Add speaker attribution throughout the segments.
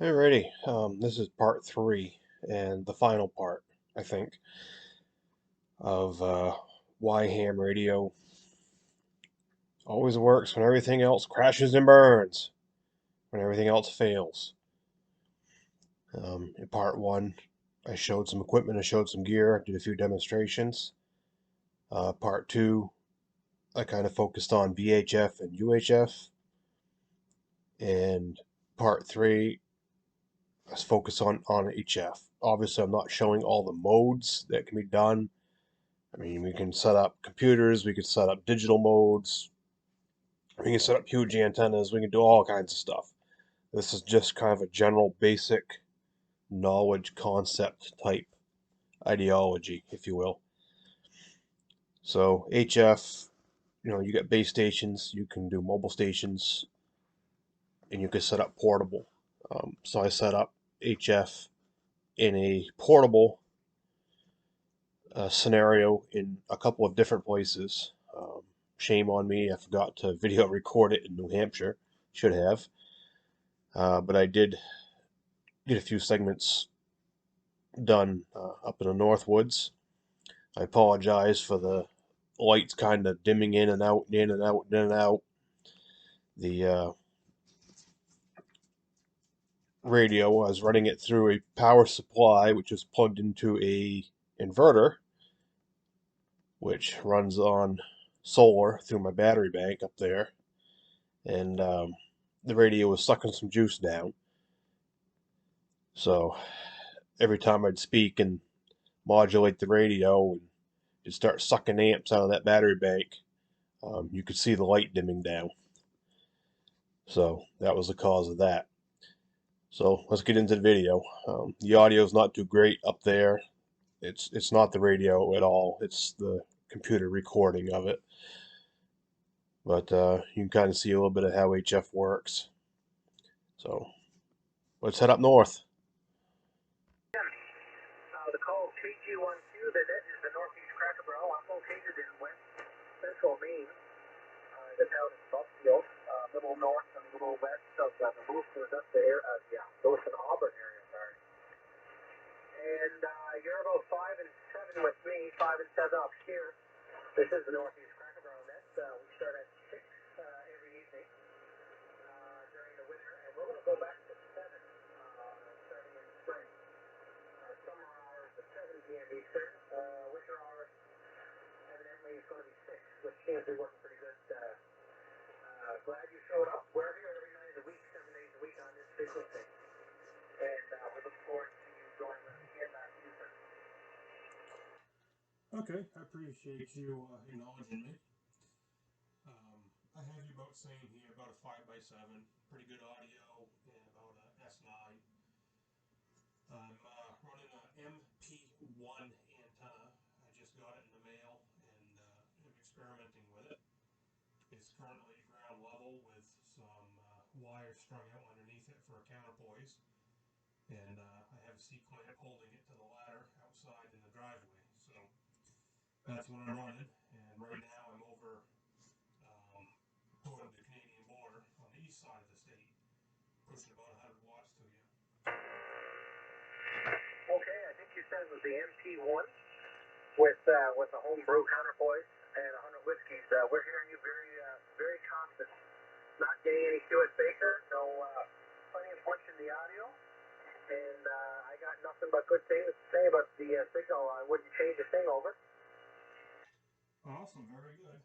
Speaker 1: Alrighty, this is part 3 and the final part, I think, of why ham radio always works when everything else crashes and burns, when everything else fails. In part 1, I showed some equipment, I showed some gear, did a few demonstrations. Part 2, I kind of focused on VHF and UHF. And part 3, let's focus on HF. Obviously, I'm not showing all the modes that can be done. I mean, we can set up computers, we can set up digital modes, we can set up huge antennas, we can do all kinds of stuff. This is just kind of a general basic knowledge concept type ideology, if you will. So HF, you got base stations, you can do mobile stations, and you can set up portable. So I set up HF in a portable scenario in a couple of different places. Shame on me, I forgot to video record it in New Hampshire. Should have. But I did get a few segments done up in the North Woods. I apologize for the lights kind of dimming in and out, in and out, in and out. The radio, I was running it through a power supply, which is plugged into a inverter, which runs on solar through my battery bank up there. And the radio was sucking some juice down. So every time I'd speak and modulate the radio and it'd start sucking amps out of that battery bank, you could see the light dimming down. So that was the cause of that. So let's get into the video. The audio is not too great up there. It's not the radio at all. It's the computer recording of it. But you can kind of see a little bit of how HF works. So let's head up north.
Speaker 2: The call KG12, the net is the northeast cracker barrel. I'm located in west central Maine, the town of Buckfield, a little north and a little west of the Boosters up there, north of the Auburn area, sorry. And you're about 5 and 7 with me, 5 and 7 up here. This is the northeast cracker barrel net. We start at 6 every evening during the winter, and we're going to go back to 7 starting in the spring. Summer hours at 7 p.m. Eastern. Winter hours, evidently, is going to be 6, which seems to be working pretty good. Glad you showed up. We're here every night of the week, 7 days a week on this frequency. And we look forward to you joining us again back to you, sir.
Speaker 1: Okay, I appreciate you acknowledging me. I have you about saying here about a 5x7, pretty good audio, and about a S9. I'm running an MP1 antenna. I just got it in the mail and am experimenting with it. It's currently ground level with some wires strung out underneath it for a counterpoise. And I have a C-clamp holding it to the ladder outside in the driveway. So that's what I'm running. And right now I'm over toward the Canadian border on the east side of the state, pushing about 100 watts to you.
Speaker 2: Okay, I think you said it was the MP1 with a homebrew counterpoise and 100 whiskeys. We're hearing you very constant. Not getting any QS Baker, no plenty of punch in the audio. And I got nothing but good things to say about the signal. I wouldn't change a thing over.
Speaker 1: Awesome, very good.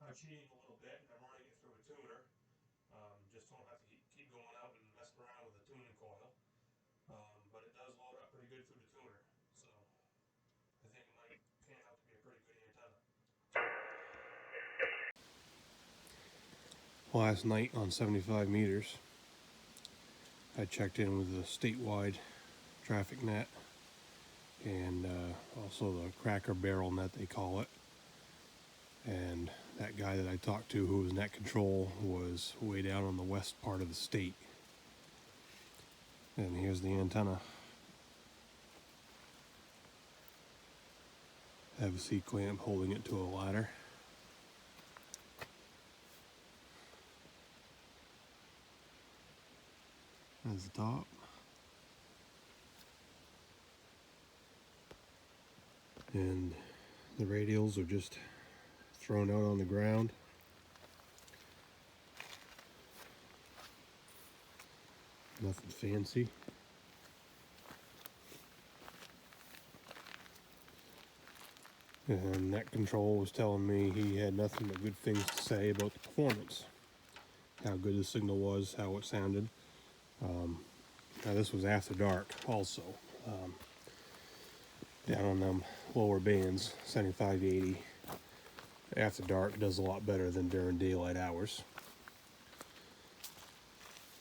Speaker 1: I'm cheating a little bit. I'm running it through a tuner. Just don't have to keep going out and messing around with the tuning coil. But it does load up pretty good through the tuner. So I think it might pan out to be a pretty good antenna. Last night on 75 meters, I checked in with the statewide traffic net and also the cracker barrel net, they call it. And that guy that I talked to who was net control was way down on the west part of the state. And here's the antenna. I have a C-clamp holding it to a ladder. There's the top. And the radials are just thrown out on the ground. Nothing fancy. And Net Control was telling me he had nothing but good things to say about the performance. How good the signal was, how it sounded. Now this was after dark also. Down on them lower bands, 75, 80. After dark does a lot better than during daylight hours.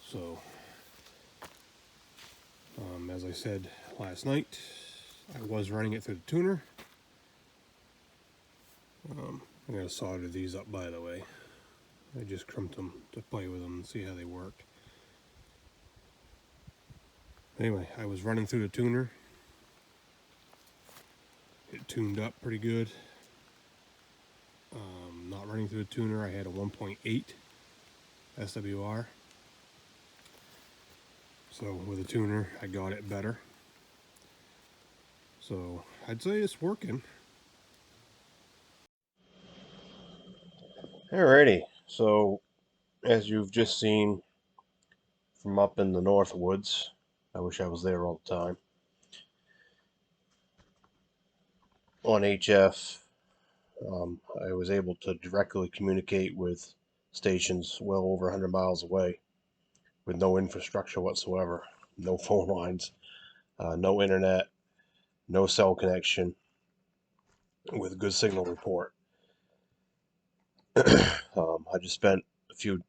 Speaker 1: So, as I said last night, I was running it through the tuner. I'm going to solder these up, by the way. I just crimped them to play with them and see how they worked. Anyway, I was running through the tuner. It tuned up pretty good. Not running through the tuner, I had a 1.8 SWR. So with a tuner, I got it better. So I'd say it's working. Alrighty, so as you've just seen from up in the North Woods, I wish I was there all the time. On HF, I was able to directly communicate with stations well over 100 miles away with no infrastructure whatsoever, no phone lines, no internet, no cell connection, with good signal report. I just spent a few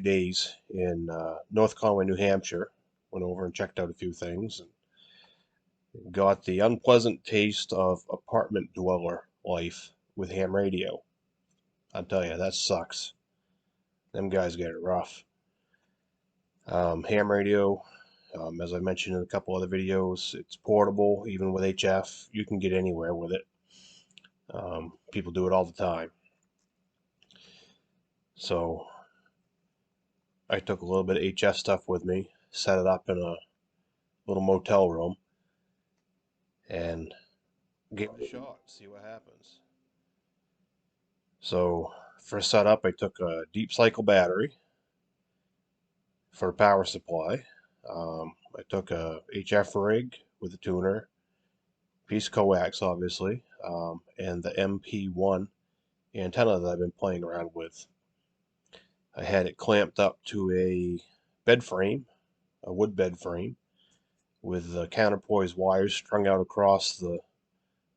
Speaker 1: days in North Conway, New Hampshire. Went over and checked out a few things and got the unpleasant taste of apartment dweller life with ham radio. I'll tell you, that sucks. Them guys get it rough. Ham radio, as I mentioned in a couple other videos, it's portable. Even with HF, you can get anywhere with it. People do it all the time. So I took a little bit of HF stuff with me, set it up in a little motel room, and gave it a shot, see what happens. So for setup, I took a deep cycle battery for power supply. I took a HF rig with a tuner, piece of coax obviously, and the MP1 antenna that I've been playing around with. I had it clamped up to a bed frame, a wood bed frame, with the counterpoise wires strung out across the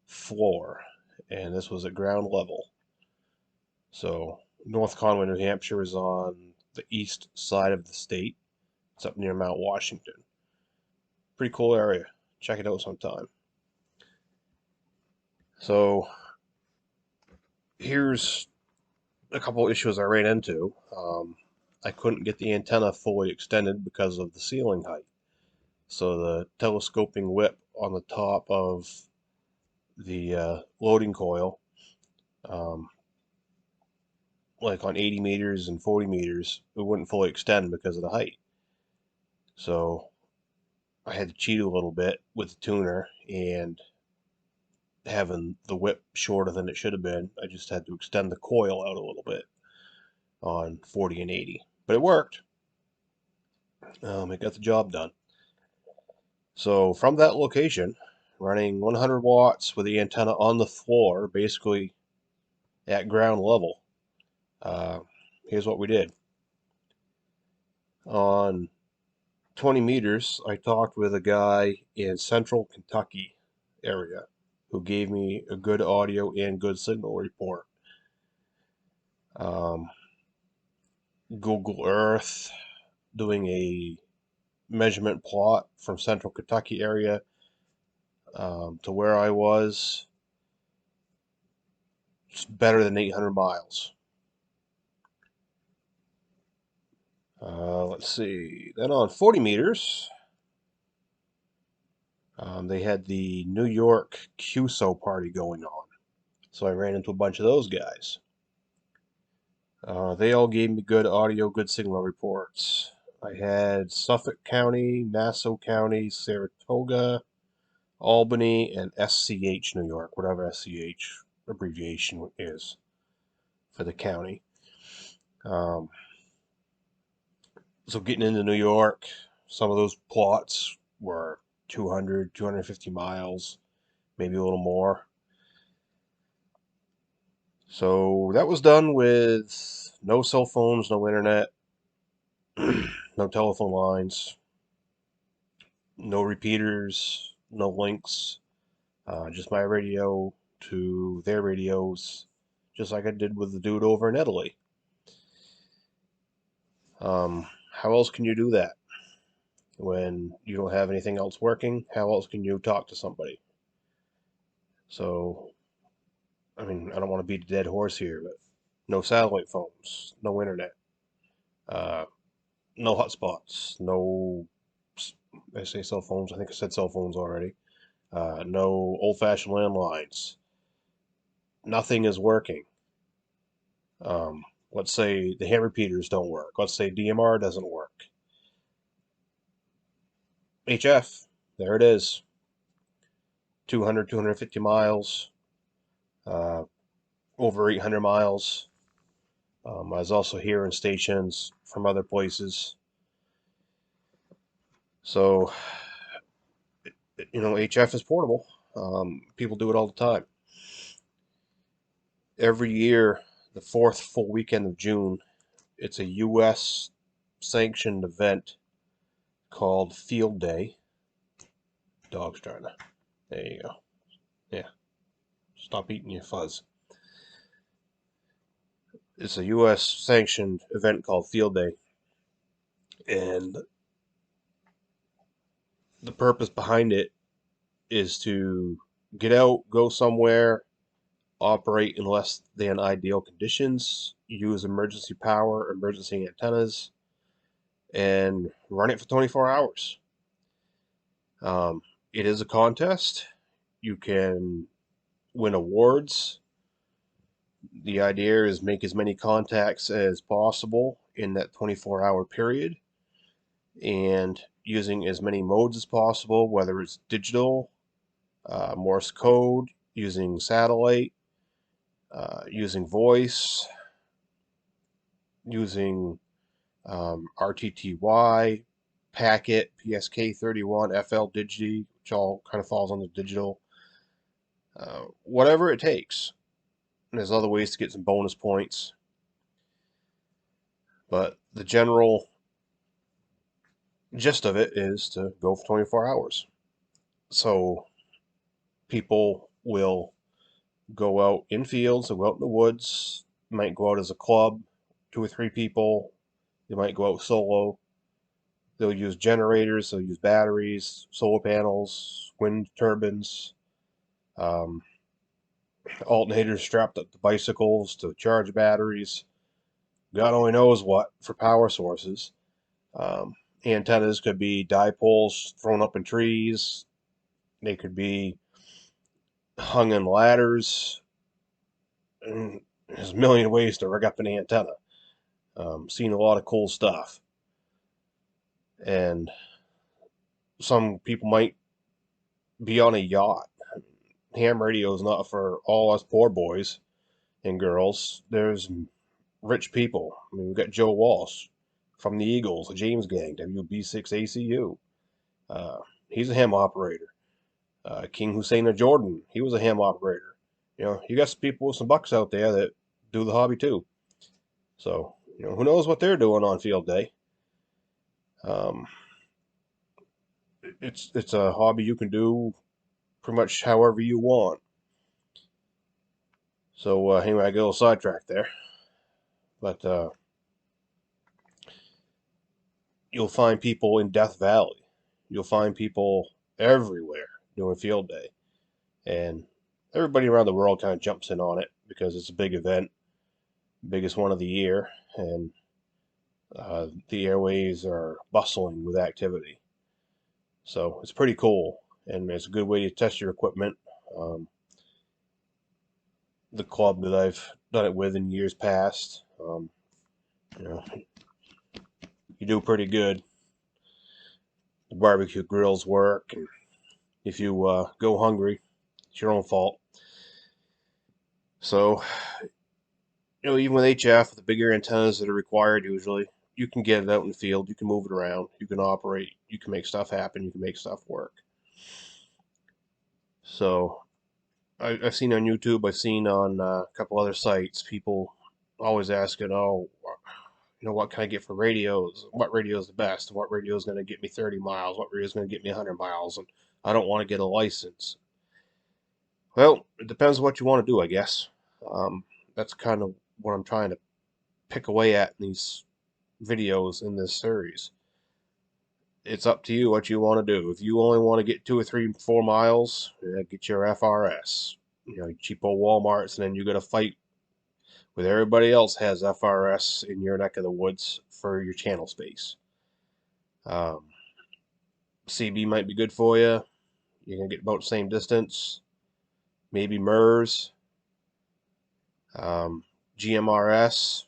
Speaker 1: floor, and this was at ground level. So North Conway, New Hampshire is on the east side of the state. It's up near Mount Washington. Pretty cool area. Check it out sometime. So here's a couple issues I ran into. I couldn't get the antenna fully extended because of the ceiling height. So the telescoping whip on the top of the loading coil, um, like on 80 meters and 40 meters, it wouldn't fully extend because of the height. So I had to cheat a little bit with the tuner, and having the whip shorter than it should have been, I just had to extend the coil out a little bit on 40 and 80. But it worked. It got the job done. So from that location, running 100 watts with the antenna on the floor, basically at ground level, uh, here's what we did. On 20 meters, I talked with a guy in central Kentucky area who gave me a good audio and good signal report. Um, Google Earth doing a measurement plot from central Kentucky area to where I was. It's better than 800 miles. Let's see. Then on 40 meters, they had the New York QSO party going on. So I ran into a bunch of those guys. They all gave me good audio, good signal reports. I had Suffolk County, Nassau County, Saratoga, Albany, and SCH, New York, whatever SCH abbreviation is for the county. Um, so getting into New York, some of those plots were 200, 250 miles, maybe a little more. So that was done with no cell phones, no internet, no telephone lines, no repeaters, no links, just my radio to their radios, just like I did with the dude over in Italy. How else can you do that when you don't have anything else working? How else can you talk to somebody? So, I mean, I don't want to beat a dead horse here, but no satellite phones, no internet, uh, no hotspots, no, I say cell phones, I think I said cell phones already, no old fashioned landlines. Nothing is working. Um, let's say the hand repeaters don't work. Let's say DMR doesn't work. HF, there it is. 200, 250 miles, uh, over 800 miles. I was also hearing stations from other places. So, HF is portable. People do it all the time. Every year, the fourth full weekend of June, it's a U.S. sanctioned event called Field Day. Dog's trying to. There you go. Yeah, stop eating your fuzz. It's a U.S. sanctioned event called Field Day, and the purpose behind it is to get out, go somewhere, operate in less than ideal conditions, use emergency power, emergency antennas, and run it for 24 hours. It is a contest. You can win awards. The idea is make as many contacts as possible in that 24-hour period and using as many modes as possible, whether it's digital, Morse code, using satellite, using voice, using RTTY, packet, PSK31, FL Digi, which all kind of falls under digital. Whatever it takes. And there's other ways to get some bonus points. But the general gist of it is to go for 24 hours. So people will go out in fields, they'll go out in the woods, might go out as a club, 2 or 3 people, they might go out solo. They'll use generators, they'll use batteries, solar panels, wind turbines, um, alternators strapped up to bicycles to charge batteries. God only knows what for power sources. Um, Antennas could be dipoles thrown up in trees. They could be hung in ladders. And there's a million ways to rig up an antenna. Seen a lot of cool stuff. And some people might be on a yacht. Ham radio is not for all us poor boys and girls. There's rich people. I mean, we've got Joe Walsh from the Eagles, the James Gang, WB6ACU. Uh, he's a ham operator. King Hussein of Jordan, he was a ham operator. You got some people with some bucks out there that do the hobby too. So, who knows what they're doing on field day. Um, it's a hobby you can do pretty much however you want. So anyway, I get a little sidetracked there, but you'll find people in Death Valley. You'll find people everywhere doing field day, and everybody around the world kind of jumps in on it because it's a big event, biggest one of the year, and the airways are bustling with activity. So it's pretty cool, and it's a good way to test your equipment. Um, the club that I've done it with in years past, you know, you do pretty good. The barbecue grills work, and If you go hungry, it's your own fault. So, even with HF, the bigger antennas that are required usually, you can get it out in the field, you can move it around, you can operate, you can make stuff happen, you can make stuff work. So, I've seen on YouTube, I've seen on a couple other sites, people always asking, oh, what can I get for radios? What radio is the best? What radio is going to get me 30 miles? What radio is going to get me 100 miles? And I don't want to get a license. Well, it depends on what you want to do, I guess. Um, that's kind of what I'm trying to pick away at in these videos in this series. It's up to you what you want to do. If you only want to get 2 or 3, 4 miles, get your FRS. Cheapo Walmarts, and then you got to fight with everybody else has FRS in your neck of the woods for your channel space. Um, CB might be good for you. You're gonna get about the same distance. Maybe MERS, um, GMRS,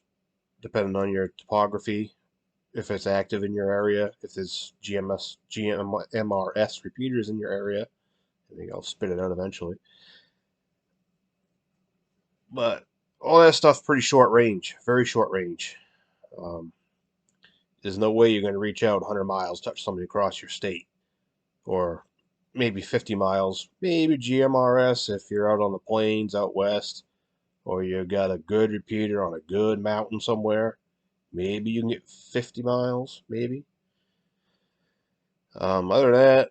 Speaker 1: depending on your topography. If it's active in your area, if there's GMRS repeaters in your area, I think I'll spit it out eventually. But all that stuff's pretty short range, very short range. Um, there's no way you're going to reach out 100 miles, touch somebody across your state, or maybe 50 miles, maybe GMRS if you're out on the plains out west, or you got a good repeater on a good mountain somewhere. Maybe you can get 50 miles, maybe. Other than that,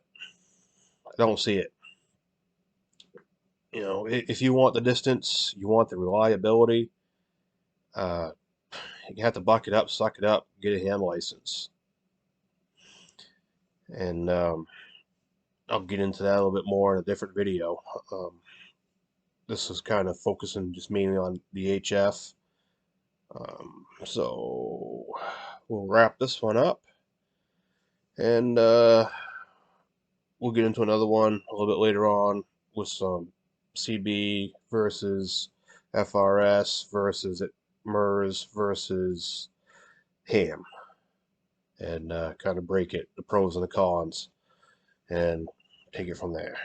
Speaker 1: I don't see it. If you want the distance, you want the reliability, uh, you have to buck it up, suck it up, get a ham license. And I'll get into that a little bit more in a different video. This is kind of focusing just mainly on the HF. So we'll wrap this one up, and we'll get into another one a little bit later on with some CB versus FRS versus MERS versus ham, and kind of break it, the pros and the cons, and take it from there.